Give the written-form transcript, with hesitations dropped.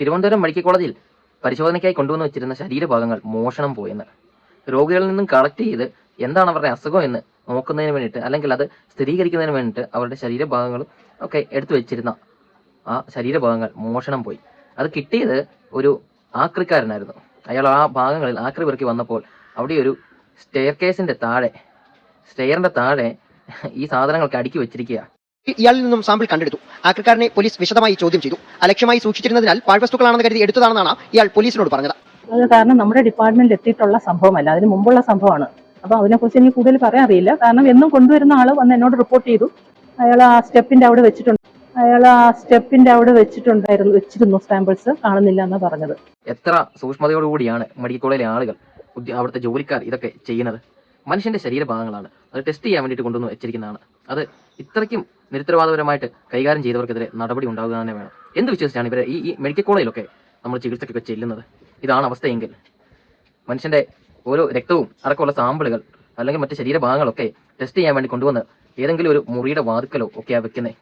Thiruvananthapuram medical കോളേജിൽ പരിശോധനയ്ക്കായി കൊണ്ടുവന്ന് വെച്ചിരുന്ന ശരീരഭാഗങ്ങൾ മോഷണം പോയെന്ന്. രോഗികളിൽ നിന്നും കളക്ട് ചെയ്ത് എന്താണ് അവരുടെ അസുഖം എന്ന് നോക്കുന്നതിന് വേണ്ടിയിട്ട്, അല്ലെങ്കിൽ അത് സ്ഥിരീകരിക്കുന്നതിന് വേണ്ടിയിട്ട് അവരുടെ ശരീരഭാഗങ്ങളും ഒക്കെ എടുത്തു വെച്ചിരുന്ന ആ ശരീരഭാഗങ്ങൾ മോഷണം പോയി. അത് കിട്ടിയത് ഒരു ആക്രിക്കാരനായിരുന്നു. അയാൾ ആ ഭാഗങ്ങളിൽ ആക്രി പെറുക്കി വന്നപ്പോൾ അവിടെ ഒരു സ്റ്റെയറിന്റെ താഴെ ഈ സാധനങ്ങൾക്ക് അടുക്കി വെച്ചിരിക്കുക. ഇയാളിൽ നിന്നും സാമ്പിൾ കണ്ടെടുത്തു. ആക്രിക്കാരനെ പോലീസ് വിശദമായി ചോദ്യം ചെയ്തു. അലക്ഷ്യമായി സൂക്ഷിച്ചിരുന്നതിനാൽ പാഴ്വസ്തുക്കളാണെന്ന് കരുതി എടുത്തതാണെന്നാണ് ഇയാൾ പോലീസിനോട് പറഞ്ഞത്. അത് കാരണം നമ്മുടെ ഡിപ്പാർട്ട്മെന്റിൽ എത്തിയിട്ടുള്ള സംഭവമല്ല, അതിന് മുമ്പുള്ള സംഭവമാണ്. അപ്പൊ അതിനെക്കുറിച്ച് എനിക്ക് കൂടുതൽ പറയാൻ അറിയില്ല. കാരണം എന്നും കൊണ്ടുവരുന്ന ആള് വന്ന് എന്നോട് റിപ്പോർട്ട് ചെയ്തു. അയാൾ ആ സ്റ്റെപ്പിന്റെ അവിടെ വെച്ചിരുന്നു സാമ്പിൾസ്, കാണുന്നില്ല എന്നാ പറഞ്ഞത്. എത്ര സൂക്ഷ്മതയോടുകൂടിയാണ് മെഡിക്കൽ കോളേജിലെ ആളുകൾ, അവിടുത്തെ ജോലിക്കാർ ഇതൊക്കെ ചെയ്യുന്നത്. മനുഷ്യന്റെ ശരീരഭാഗങ്ങളാണ്, അത് ടെസ്റ്റ് ചെയ്യാൻ വേണ്ടിയിട്ട് കൊണ്ടുവന്ന് വെച്ചിരിക്കുന്നതാണ്. അത് ഇത്രയ്ക്കും നിരുത്തരവാദപരമായിട്ട് കൈകാര്യം ചെയ്തവർക്കെതിരെ നടപടി ഉണ്ടാകുക തന്നെ വേണം. എന്ത് വിശ്വസിച്ചാണ് ഇവരെ ഈ മെഡിക്കൽ കോളേജിലൊക്കെ നമ്മൾ ചികിത്സയ്ക്കൊക്കെ ചെല്ലുന്നത്? ഇതാണ് അവസ്ഥയെങ്കിൽ മനുഷ്യന്റെ ഓരോ രക്തവും അടക്കമുള്ള സാമ്പിളുകൾ അല്ലെങ്കിൽ മറ്റ് ശരീരഭാഗങ്ങളൊക്കെ ടെസ്റ്റ് ചെയ്യാൻ വേണ്ടി കൊണ്ടുവന്ന് ഏതെങ്കിലും ഒരു മുറിയുടെ വാതിക്കലോ ഒക്കെയാണ് വെക്കുന്നത്.